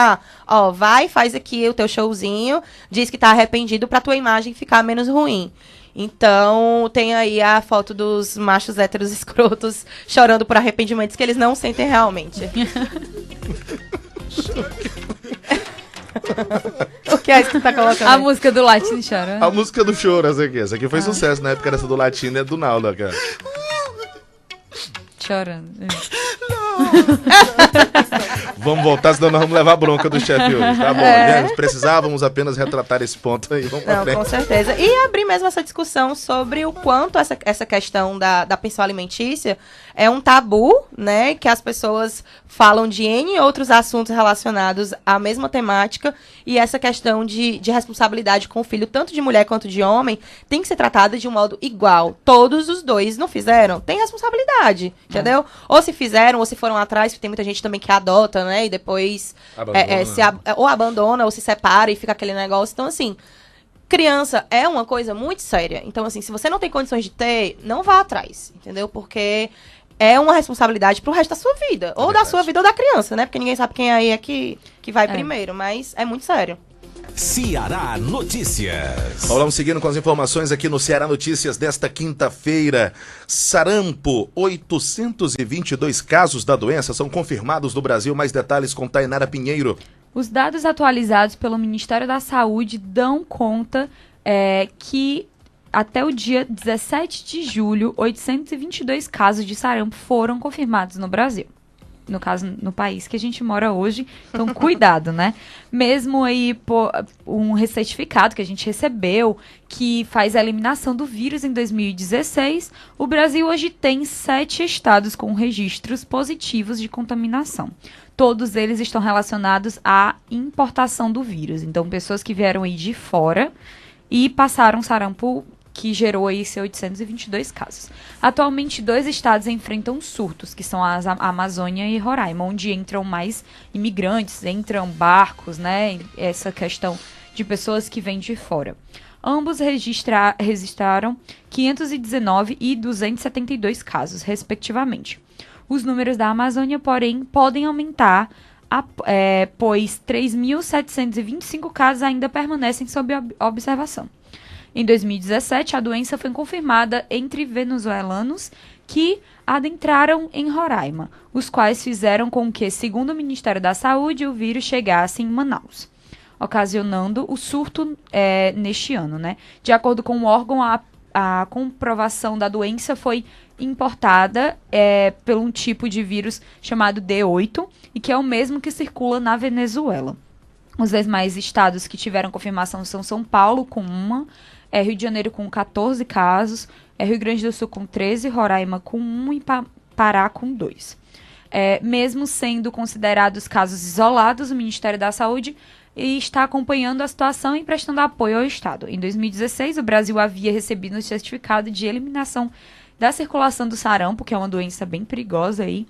vai, faz aqui o teu showzinho, diz que tá arrependido pra tua imagem ficar menos ruim. Então, tem aí a foto dos machos héteros escrotos chorando por arrependimentos que eles não sentem realmente. O que é isso que tu tá colocando A aí? música do Latino chora. A música do choro, essa aqui foi sucesso na época dessa do Latino e do Naldo, cara. Chorando. Vamos voltar, senão nós vamos levar bronca do chefe hoje. Tá bom, gente, precisávamos apenas retratar esse ponto aí. Vamos pra Não, frente. com certeza. E abrir mesmo essa discussão sobre o quanto essa questão da pensão alimentícia é um tabu, né? Que as pessoas falam de N outros assuntos relacionados à mesma temática. E essa questão de responsabilidade com o filho, tanto de mulher quanto de homem, tem que ser tratada de um modo igual. Todos os dois não fizeram? Tem responsabilidade, entendeu? Ou se fizeram, ou se foram atrás, porque tem muita gente também que adota, né? E depois Abandona. ou abandona, ou se separa e fica aquele negócio. Então, assim, criança é uma coisa muito séria. Então, assim, se você não tem condições de ter, não vá atrás, entendeu? Porque é uma responsabilidade pro resto da sua vida. Ou da sua vida ou da criança, né? Porque ninguém sabe quem aí é que vai primeiro. Mas é muito sério. Ceará Notícias. Vamos seguindo com as informações aqui no Ceará Notícias desta quinta-feira. Sarampo, 822 casos da doença são confirmados no Brasil. Mais detalhes com Tainara Pinheiro. Os dados atualizados pelo Ministério da Saúde dão conta que até o dia 17 de julho, 822 casos de sarampo foram confirmados no Brasil. No caso, no país que a gente mora hoje. Então, cuidado, né? Mesmo aí, um certificado que a gente recebeu, que faz a eliminação do vírus em 2016, o Brasil hoje tem 7 estados com registros positivos de contaminação. Todos eles estão relacionados à importação do vírus. Então, pessoas que vieram aí de fora e passaram sarampo, que gerou aí 822 casos. Atualmente, 2 estados enfrentam surtos, que são a Amazônia e Roraima, onde entram mais imigrantes, entram barcos, né? Essa questão de pessoas que vêm de fora. Ambos registraram 519 e 272 casos, respectivamente. Os números da Amazônia, porém, podem aumentar, pois 3.725 casos ainda permanecem sob observação. Em 2017, a doença foi confirmada entre venezuelanos que adentraram em Roraima, os quais fizeram com que, segundo o Ministério da Saúde, o vírus chegasse em Manaus, ocasionando o surto neste ano, né? De acordo com o órgão, a comprovação da doença foi importada por um tipo de vírus chamado D8, e que é o mesmo que circula na Venezuela. Os demais estados que tiveram confirmação são São Paulo, com 1, Rio de Janeiro com 14 casos, Rio Grande do Sul com 13, Roraima com 1 e Pará com 2. Mesmo sendo considerados casos isolados, o Ministério da Saúde está acompanhando a situação e prestando apoio ao Estado. Em 2016, o Brasil havia recebido um certificado de eliminação da circulação do sarampo, que é uma doença bem perigosa aí,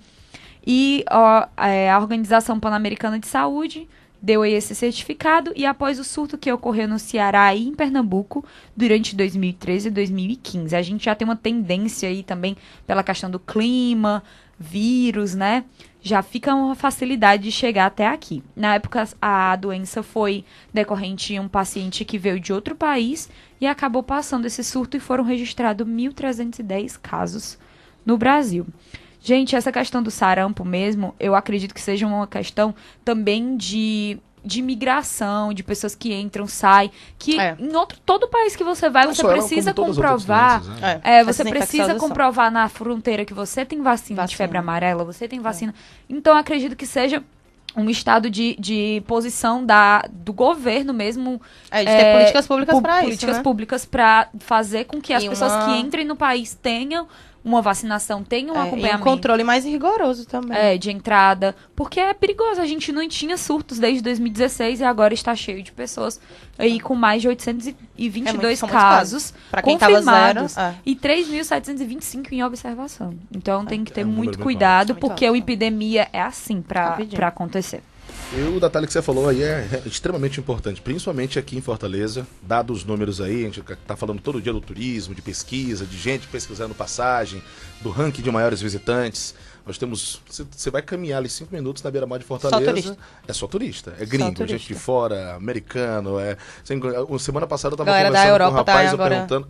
e a Organização Pan-Americana de Saúde deu aí esse certificado, e após o surto que ocorreu no Ceará e em Pernambuco durante 2013 e 2015. A gente já tem uma tendência aí também pela questão do clima, vírus, né? Já fica uma facilidade de chegar até aqui. Na época, a doença foi decorrente de um paciente que veio de outro país e acabou passando esse surto, e foram registrados 1.310 casos no Brasil. Gente, essa questão do sarampo mesmo, eu acredito que seja uma questão também de migração, de pessoas que entram, saem, que em todo país que você vai, você precisa comprovar, você precisa comprovar na fronteira que você tem vacina de febre amarela, você tem vacina. Então, eu acredito que seja um estado de posição do governo mesmo. De ter políticas públicas para isso, políticas né? públicas para fazer com que as E pessoas que entrem no país tenham uma vacinação, tenham um E acompanhamento. um controle mais rigoroso também. De entrada, porque é perigoso, a gente não tinha surtos desde 2016 e agora está cheio de pessoas aí com mais de 822 casos Pra quem tava confirmados zero, e 3.725 em observação. Então tem que ter um número muito muito cuidado, alto. porque Muito a epidemia é assim para Rapidinho. acontecer. E o detalhe que você falou aí é extremamente importante, principalmente aqui em Fortaleza, dados os números aí, a gente tá falando todo dia do turismo, de pesquisa, de gente pesquisando passagem, do ranking de maiores visitantes. Nós temos, você vai caminhar ali 5 minutos na beira-mar de Fortaleza, turista. é só turista, é gringo, turista. gente de fora, americano, semana passada eu tava Galera da conversando com um Europa tá rapaz, eu agora perguntando,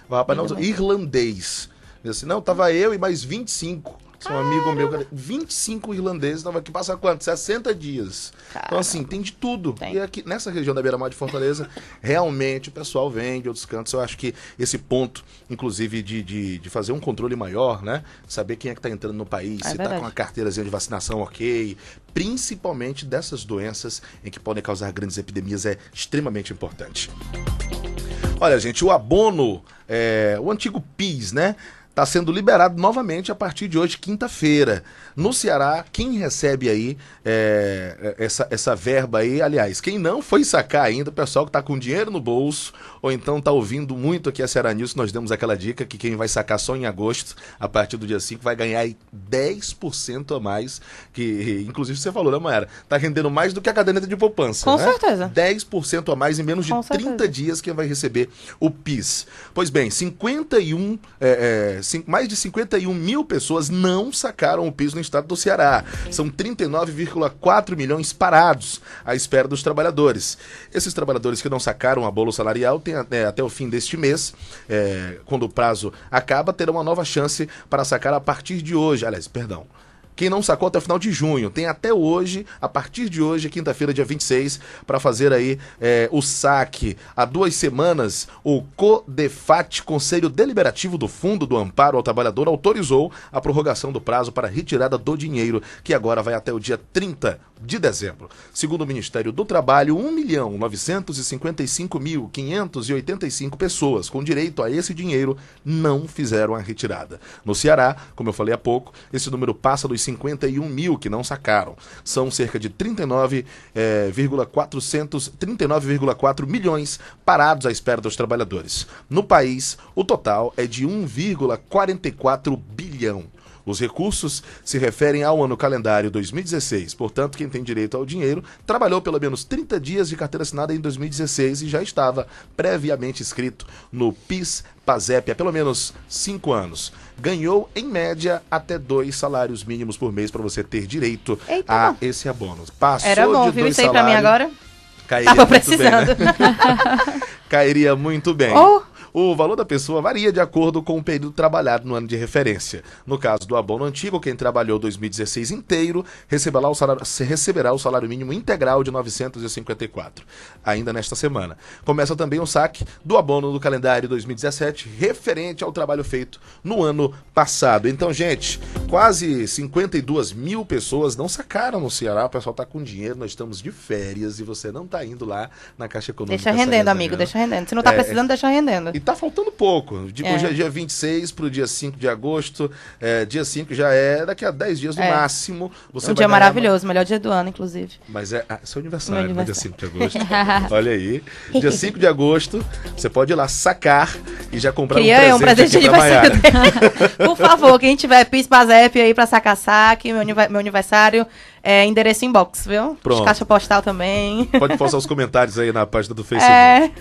o rapaz não, irlandês. Ele disse, não, tava eu e mais 25. Um amigo meu, 25 irlandeses, estavam aqui, passa quanto? 60 dias. Então, assim, tem de tudo. Tem. E aqui, nessa região da beira-mar de Fortaleza, realmente o pessoal vem de outros cantos. Eu acho que esse ponto, inclusive, de fazer um controle maior, né? Saber quem é que está entrando no país, se está verdade. com a carteirazinha de vacinação ok, principalmente dessas doenças em que podem causar grandes epidemias, é extremamente importante. Olha, gente, o abono, o antigo PIS, né? Está sendo liberado novamente a partir de hoje, quinta-feira. No Ceará, quem recebe aí essa verba aí, aliás, quem não foi sacar ainda, o pessoal que está com dinheiro no bolso, ou então está ouvindo muito aqui a Ceará News, nós demos aquela dica que quem vai sacar só em agosto, a partir do dia 5, vai ganhar aí 10% a mais, que inclusive você falou, né, Mayara? Está rendendo mais do que a caderneta de poupança. Com né? certeza. 10% a mais em menos de Com 30 certeza. dias quem vai receber o PIS. Pois bem, mais de 51 mil pessoas não sacaram o PIS no estado do Ceará. São 39,4 milhões parados à espera dos trabalhadores. Esses trabalhadores que não sacaram a bolo salarial têm até o fim deste mês, quando o prazo acaba, terão uma nova chance para sacar a partir de hoje. Aliás, perdão. Quem não sacou até o final de junho, tem até hoje, a partir de hoje, quinta-feira, dia 26, para fazer aí o saque. Há 2 semanas, o CODEFAT, Conselho Deliberativo do Fundo do Amparo ao Trabalhador, autorizou a prorrogação do prazo para a retirada do dinheiro, que agora vai até o dia 30 de dezembro. Segundo o Ministério do Trabalho, 1.955.585 pessoas com direito a esse dinheiro não fizeram a retirada. No Ceará, como eu falei há pouco, esse número passa dos 51 mil que não sacaram. São cerca de 39,4 milhões parados à espera dos trabalhadores. No país, o total é de 1,44 bilhão. Os recursos se referem ao ano calendário 2016. Portanto, quem tem direito ao dinheiro trabalhou pelo menos 30 dias de carteira assinada em 2016 e já estava previamente inscrito no PIS/PASEP há pelo menos 5 anos. Ganhou, em média, até 2 salários mínimos por mês para você ter direito a esse abono. Passou Era bom, de viu? 2 Isso aí pra mim salários, agora. cairia Tava muito bem, né? precisando. Cairia muito bem. Oh. O valor da pessoa varia de acordo com o período trabalhado no ano de referência. No caso do abono antigo, quem trabalhou 2016 inteiro receberá o salário mínimo integral de 954, ainda nesta semana. Começa também o saque do abono do calendário 2017, referente ao trabalho feito no ano passado. Então, gente, quase 52 mil pessoas não sacaram no Ceará. O pessoal está com dinheiro, nós estamos de férias e você não está indo lá na Caixa Econômica. Deixa rendendo, amigo, deixa rendendo. Se não tá precisando, deixa rendendo. E tá faltando pouco. Hoje é dia 26 pro dia 5 de agosto. Dia 5 já é daqui a 10 dias no máximo. Você Um dia maravilhoso, melhor dia do ano, inclusive. Mas é seu aniversário, Meu né? Dia 5 de agosto. Olha aí. Dia 5 de agosto, você pode ir lá sacar e já comprar Queria um presente de aqui pra aniversário Mayara. dele. Por favor, quem tiver PIS, PASEP aí pra sacar saque, meu aniversário, endereço inbox, viu? Pronto. Caixa postal também. Pode postar os comentários aí na página do Facebook.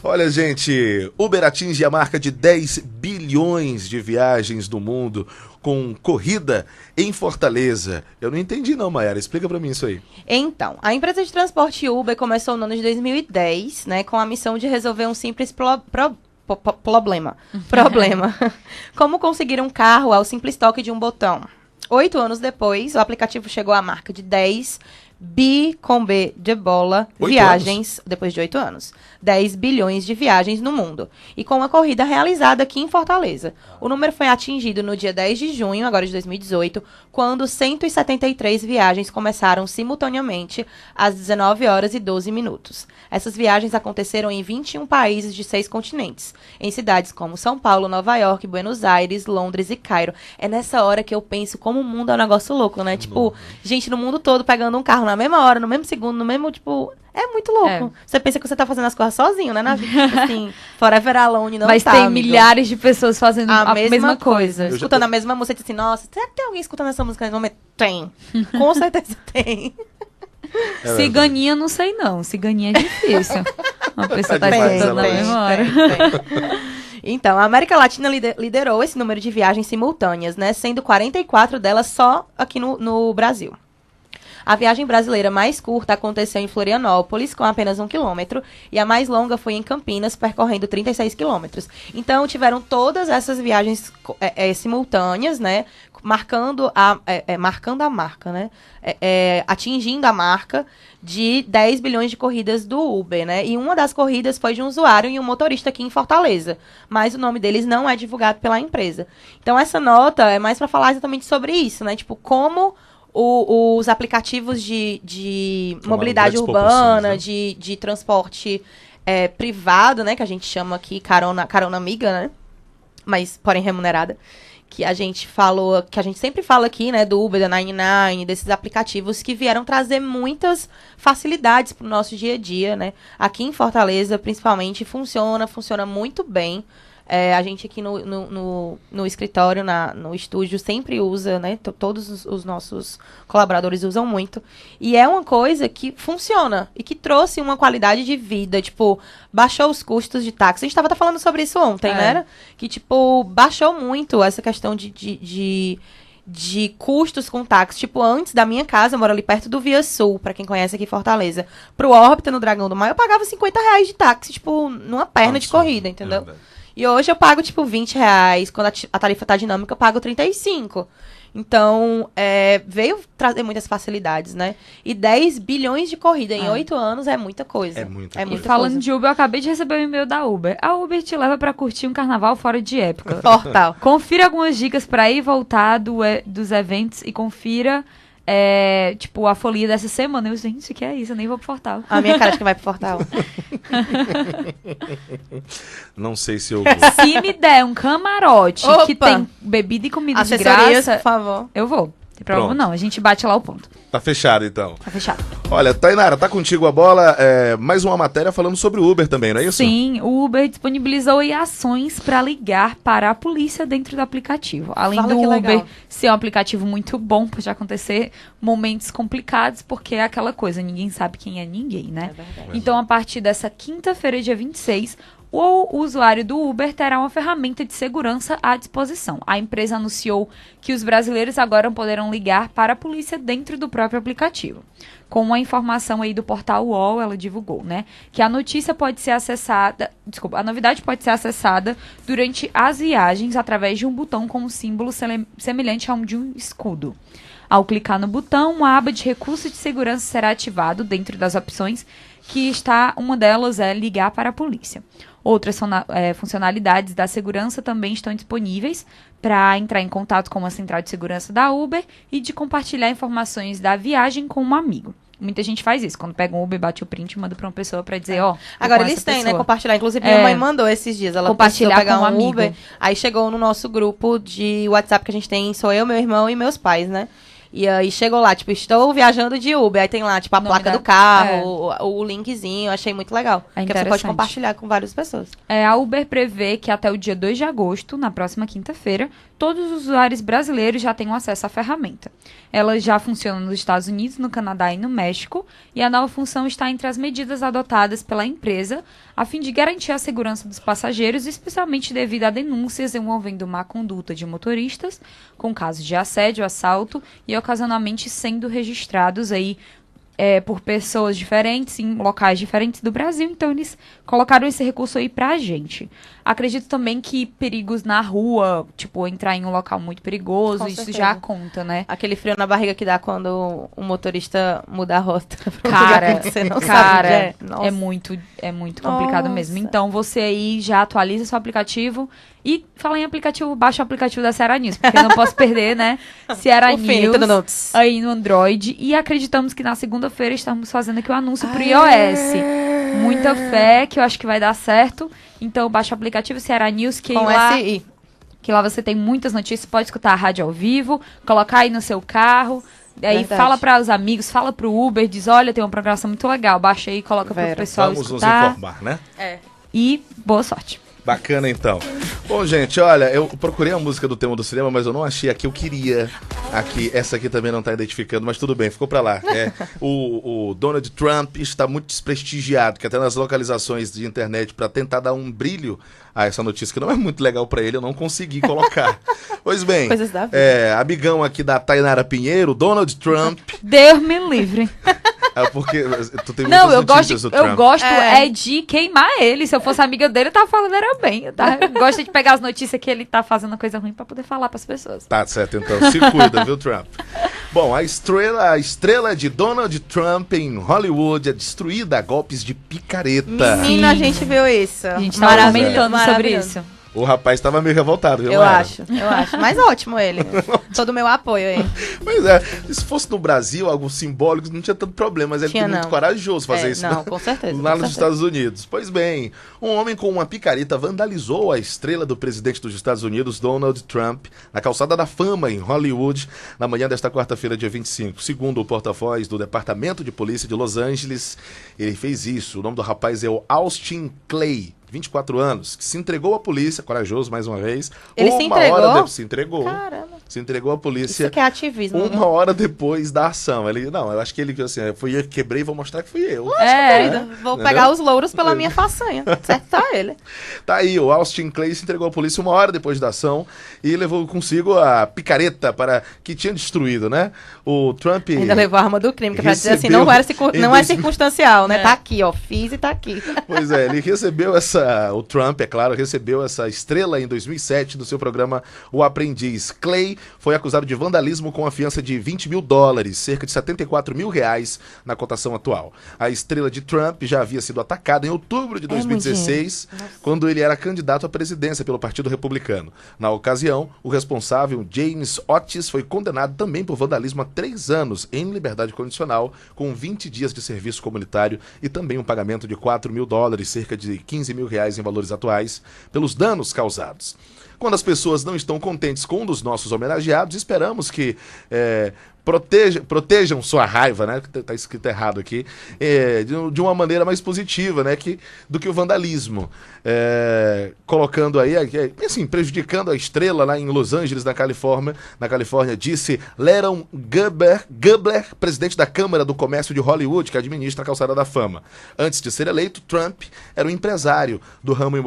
Olha, gente, Uber atinge a marca de 10 bilhões de viagens no mundo com corrida em Fortaleza. Eu não entendi não, Mayara. Explica pra mim isso aí. Então, a empresa de transporte Uber começou no ano de 2010, né, com a missão de resolver um simples problema. Como conseguir um carro ao simples toque de um botão. 8 anos depois, o aplicativo chegou à marca de 10 com B de bola, 8 viagens, depois de 8 anos. 10 bilhões de viagens no mundo. E com uma corrida realizada aqui em Fortaleza. O número foi atingido no dia 10 de junho, agora de 2018, quando 173 viagens começaram simultaneamente às 19 horas e 12 minutos. Essas viagens aconteceram em 21 países de 6 continentes, em cidades como São Paulo, Nova York, Buenos Aires, Londres e Cairo. É nessa hora que eu penso como o mundo é um negócio louco, né? Tipo, gente no mundo todo pegando um carro na mesma hora, no mesmo segundo, no mesmo, tipo... É muito louco. É. Você pensa que você tá fazendo as coisas sozinho, né? Na vida, tipo assim, Forever Alone não Mas tá, tem amigo. milhares de pessoas fazendo a mesma coisa. Escutando a mesma música, você diz assim, nossa, será que tem alguém escutando essa música nesse momento? Tem. Com certeza tem. Ciganinha, não sei não. Ciganinha é difícil. Uma pessoa tá demais, escutando na ela. mesma hora. Tem. Então, a América Latina liderou esse número de viagens simultâneas, né? Sendo 44 delas só aqui no Brasil. A viagem brasileira mais curta aconteceu em Florianópolis, com apenas 1 quilômetro, e a mais longa foi em Campinas, percorrendo 36 quilômetros. Então, tiveram todas essas viagens simultâneas, né? Marcando a marca, né? Atingindo a marca de 10 bilhões de corridas do Uber, né? E uma das corridas foi de um usuário e um motorista aqui em Fortaleza, mas o nome deles não é divulgado pela empresa. Então, essa nota é mais para falar exatamente sobre isso, né? Tipo, como os aplicativos de mobilidade urbana, né? de transporte privado, né? Que a gente chama aqui carona amiga, né? Mas, porém, remunerada. Que a gente sempre fala aqui, né? Do Uber, da 99, desses aplicativos que vieram trazer muitas facilidades para o nosso dia a dia, né? Aqui em Fortaleza, principalmente, funciona muito bem. A gente aqui no escritório, no estúdio, sempre usa, né? Todos os nossos colaboradores usam muito. E é uma coisa que funciona e que trouxe uma qualidade de vida, tipo, baixou os custos de táxi. A gente estava falando sobre isso ontem, né? Que, tipo, baixou muito essa questão de custos com táxi. Tipo, antes da minha casa, eu moro ali perto do Via Sul, pra quem conhece aqui em Fortaleza, pro Órbita, no Dragão do Mar, eu pagava R$50 de táxi, tipo, numa perna de corrida, entendeu? Verdade. E hoje eu pago, tipo, R$20. Quando a tarifa tá dinâmica, eu pago 35. Então, veio trazer muitas facilidades, né? E 10 bilhões de corrida em 8 anos é muita coisa. É muita E coisa. falando de Uber, eu acabei de receber um e-mail da Uber. A Uber te leva pra curtir um carnaval fora de época. Portal. Confira algumas dicas pra ir e voltar dos eventos e confira, tipo, a folia dessa semana. Eu, gente, que é isso? Eu nem vou pro Fortal. A minha cara de que vai pro Fortal. Não sei se eu vou. Se me der um camarote Opa! que tem bebida e comida de Assessorias, graça, por favor. eu vou. Não tem problema Pronto. não, a gente bate lá o ponto. Tá fechado, então. Tá fechado. Olha, Tainara, tá contigo a bola. Mais uma matéria falando sobre o Uber também, não é isso? Sim, o Uber disponibilizou aí ações para ligar para a polícia dentro do aplicativo. Além Fala do que Uber legal. ser um aplicativo muito bom, pode acontecer momentos complicados, porque é aquela coisa, ninguém sabe quem é ninguém, né? É verdade. Então, a partir dessa quinta-feira, dia 26, o usuário do Uber terá uma ferramenta de segurança à disposição. A empresa anunciou que os brasileiros agora poderão ligar para a polícia dentro do próprio aplicativo. Com uma informação aí do portal UOL, ela divulgou, né? Que a notícia pode ser acessada... Desculpa, a novidade pode ser acessada durante as viagens através de um botão com um símbolo semelhante a de um escudo. Ao clicar no botão, uma aba de recurso de segurança será ativado dentro das opções uma delas é ligar para a polícia. Outras funcionalidades da segurança também estão disponíveis para entrar em contato com a central de segurança da Uber e de compartilhar informações da viagem com um amigo. Muita gente faz isso, quando pega um Uber, bate o print e manda para uma pessoa para dizer, Agora eles têm, né, compartilhar. Inclusive, minha mãe mandou esses dias. Ela Compartilhar precisou pegar com um amigo. Uber. Aí chegou no nosso grupo de WhatsApp que a gente tem, sou eu, meu irmão e meus pais, né? E aí chegou lá, tipo, estou viajando de Uber. Aí tem lá, tipo, a Nome placa da- do carro, o linkzinho. Eu achei muito legal. É Porque você pode interessante. compartilhar com várias pessoas. A Uber prevê que até o dia 2 de agosto, na próxima quinta-feira, todos os usuários brasileiros já tenham acesso à ferramenta. Ela já funciona nos Estados Unidos, no Canadá e no México, e a nova função está entre as medidas adotadas pela empresa a fim de garantir a segurança dos passageiros, especialmente devido a denúncias envolvendo má conduta de motoristas, com casos de assédio, assalto e ocasionalmente sendo registrados aí por pessoas diferentes, em locais diferentes do Brasil. Então, eles colocaram esse recurso aí pra gente. Acredito também que perigos na rua, tipo, entrar em um local muito perigoso, Com isso certeza. já conta, né? Aquele frio na barriga que dá quando o motorista muda a rota. pra um Cara, lugar que você não cara, sabe onde é. Nossa. é muito complicado mesmo. Nossa. Então, você aí já atualiza seu aplicativo e fala em aplicativo, baixa o aplicativo da Ceará News, porque eu não posso perder, né? Ceará O fim, News tudo notes. aí no Android. E acreditamos que na segunda-feira estamos fazendo aqui o anúncio pro iOS. Muita fé, que eu acho que vai dar certo. Então, baixa o aplicativo Ceará News, que Com lá... SI. Que lá você tem muitas notícias, pode escutar a rádio ao vivo, colocar aí no seu carro, aí Verdade. fala para os amigos, fala pro Uber, diz, olha, tem uma programação muito legal, baixa aí, coloca pro Vera. pessoal Vamos nos escutar. informar, né? E boa sorte. Bacana, então. Bom, gente, olha, eu procurei a música do tema do cinema, mas eu não achei a que eu queria. Aqui, essa aqui também não tá identificando, mas tudo bem, ficou pra lá. O Donald Trump está muito desprestigiado, que até nas localizações de internet, pra tentar dar um brilho a essa notícia, que não é muito legal pra ele, eu não consegui colocar. Pois bem, Coisas da vida. amigão aqui da Tainara Pinheiro, Donald Trump, Deus me livre. porque tu tem Não, muitas eu gosto, notícias do Trump. eu gosto É. de queimar ele. Se eu fosse amiga dele, eu tava falando era bem. Eu gosto de pegar as notícias que ele tá fazendo coisa ruim pra poder falar pras pessoas. Tá certo, então. Se cuida, viu, Trump? Bom, a estrela de Donald Trump em Hollywood é destruída a golpes de picareta. Menina, a gente viu isso. A gente tava Maravilhoso, comentando sobre maravilhoso. isso. O rapaz tava meio revoltado, viu? Eu não era? acho. Mas ótimo ele. Todo o meu apoio aí. Pois é, se fosse no Brasil, algo simbólico, não tinha tanto problema, mas ele Tinha, tem muito não. corajoso fazer isso. Não, com certeza. Lá com nos certeza. Estados Unidos. Pois bem, um homem com uma picareta vandalizou a estrela do presidente dos Estados Unidos, Donald Trump, na calçada da fama em Hollywood, na manhã desta quarta-feira, dia 25. Segundo o porta-voz do Departamento de Polícia de Los Angeles, ele fez isso. O nome do rapaz é o Austin Clay, 24 anos, que se entregou à polícia, corajoso mais uma vez. Ele se entregou? Se entregou. Caramba. Se entregou à polícia. Isso que é ativismo. né? Uma hora depois da ação. Eu acho que ele assim, fui eu que quebrei, vou mostrar que fui eu. Querida, vou Entendeu? pegar os louros pela minha façanha. Certo, tá ele. Tá aí, o Austin Clay se entregou à polícia uma hora depois da ação e levou consigo a picareta que tinha destruído, né? O Trump... Ainda levou a arma do crime, que é pra dizer assim, recebeu não, em não é 2000. circunstancial, né? Tá aqui, ó, fiz e tá aqui. Pois é, ele recebeu o Trump, é claro, recebeu essa estrela em 2007 do seu programa O Aprendiz. Clay foi acusado de vandalismo com a fiança de $20 mil, cerca de R$74 mil na cotação atual. A estrela de Trump já havia sido atacada em outubro de 2016, quando ele era candidato à presidência pelo Partido Republicano. Na ocasião, o responsável, James Otis, foi condenado também por vandalismo a 3 anos em liberdade condicional, com 20 dias de serviço comunitário e também um pagamento de $4 mil, cerca de R$15 mil em valores atuais, pelos danos causados. Quando as pessoas não estão contentes com um dos nossos homenageados, esperamos que protejam sua raiva, né? Tá escrito errado aqui, de uma maneira mais positiva, né? Do que o vandalismo. Colocando aí, assim, prejudicando a estrela lá em Los Angeles, na Califórnia, disse Leron Gubler, presidente da Câmara do Comércio de Hollywood, que administra a Calçada da Fama. Antes de ser eleito, Trump era um empresário do ramo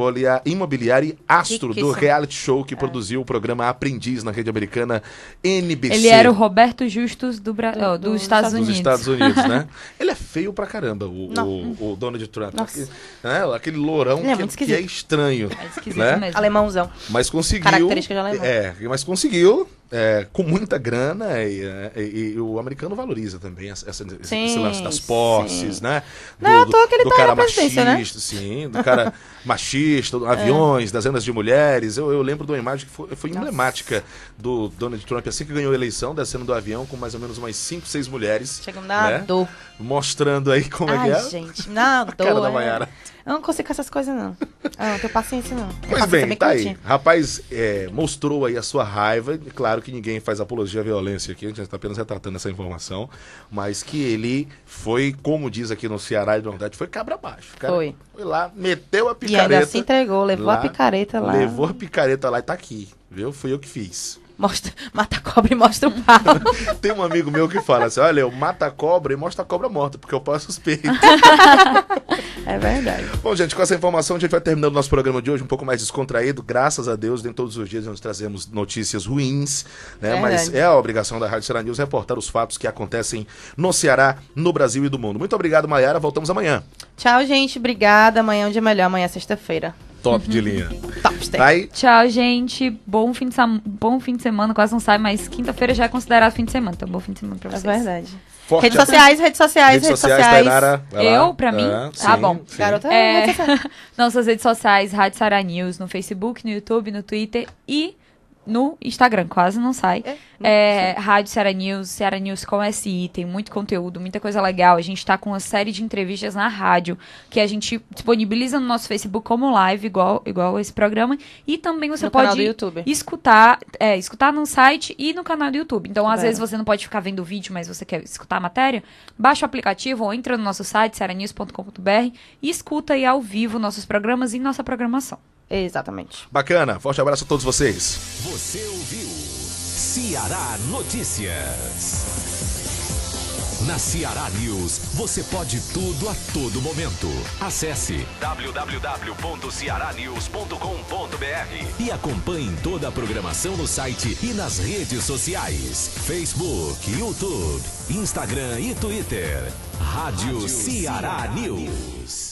imobiliário e astro do Riquíssimo. reality show que produziu o programa Aprendiz na rede americana NBC. Ele era o Roberto Justus dos Estados Dos Unidos. Estados Unidos, né? Ele é feio pra caramba, o Donald Trump. Nossa. Aquele lourão Ele é muito que é estranho. É esquisito né? mesmo. Alemãozão. Mas conseguiu. Característica de alemão. Mas conseguiu. Com muita grana e o americano valoriza também esse lance das posses, sim. né? Não é à toa que ele do tá cara na presidência, né? machista, sim, do cara machista, aviões, dezenas de mulheres. Eu lembro de uma imagem que foi emblemática do Donald Trump, assim que ganhou a eleição, descendo do avião com mais ou menos umas 5, 6 mulheres. Chega a me dar uma né? dor. Mostrando aí como é que Ai, é. gente, não, A cara dor. da Maiara. Eu não consigo com essas coisas, não. Eu não tenho paciência, não. Minha Pois paciência é bem, tá aí. curtinha. Rapaz, mostrou aí a sua raiva. E claro que ninguém faz apologia à violência aqui, a gente está apenas retratando essa informação. Mas que ele foi, como diz aqui no Ceará, de verdade, foi cabra abaixo. O cara Foi. lá, meteu a E picareta. ainda se entregou, levou lá, a picareta lá. Levou a picareta lá e tá aqui, viu? Fui eu que fiz. mata a cobra e mostra o pau. Tem um amigo meu que fala assim, olha, eu mato a cobra e mostro a cobra morta, porque o pau é suspeito. É verdade. Bom, gente, com essa informação a gente vai terminando o nosso programa de hoje um pouco mais descontraído. Graças a Deus, nem todos os dias nós trazemos notícias ruins, né? Mas é a obrigação da Rádio Ceará News reportar os fatos que acontecem no Ceará, no Brasil e do mundo. Muito obrigado, Maiara. Voltamos amanhã. Tchau, gente. Obrigada. Amanhã é um dia melhor. Amanhã é sexta-feira. Top de linha. Top, Aí, Tchau, gente. Bom fim de semana. Quase não sai, mas quinta-feira já é considerado fim de semana. Então, bom fim de semana pra É vocês. verdade. forte Redes sociais. Tainara, vai lá. Eu, pra mim? Tá sim, bom. sim. Garota, Nossas redes sociais, Rádio Ceará News, no Facebook, no YouTube, no Twitter e no Instagram, quase não sai. Rádio Ceará News com SI, tem muito conteúdo, muita coisa legal. A gente tá com uma série de entrevistas na rádio, que a gente disponibiliza no nosso Facebook como live, igual esse programa. E também você No canal pode do YouTube. escutar no site e no canal do YouTube. Então, às vezes, você não pode ficar vendo o vídeo, mas você quer escutar a matéria, baixa o aplicativo ou entra no nosso site, cearanews.com.br, e escuta aí ao vivo nossos programas e nossa programação. Exatamente. Bacana. Forte abraço a todos vocês. Você ouviu Ceará Notícias. Na Ceará News, você pode tudo a todo momento. Acesse www.cearanews.com.br e acompanhe toda a programação no site e nas redes sociais. Facebook, YouTube, Instagram e Twitter. Rádio Ceará News.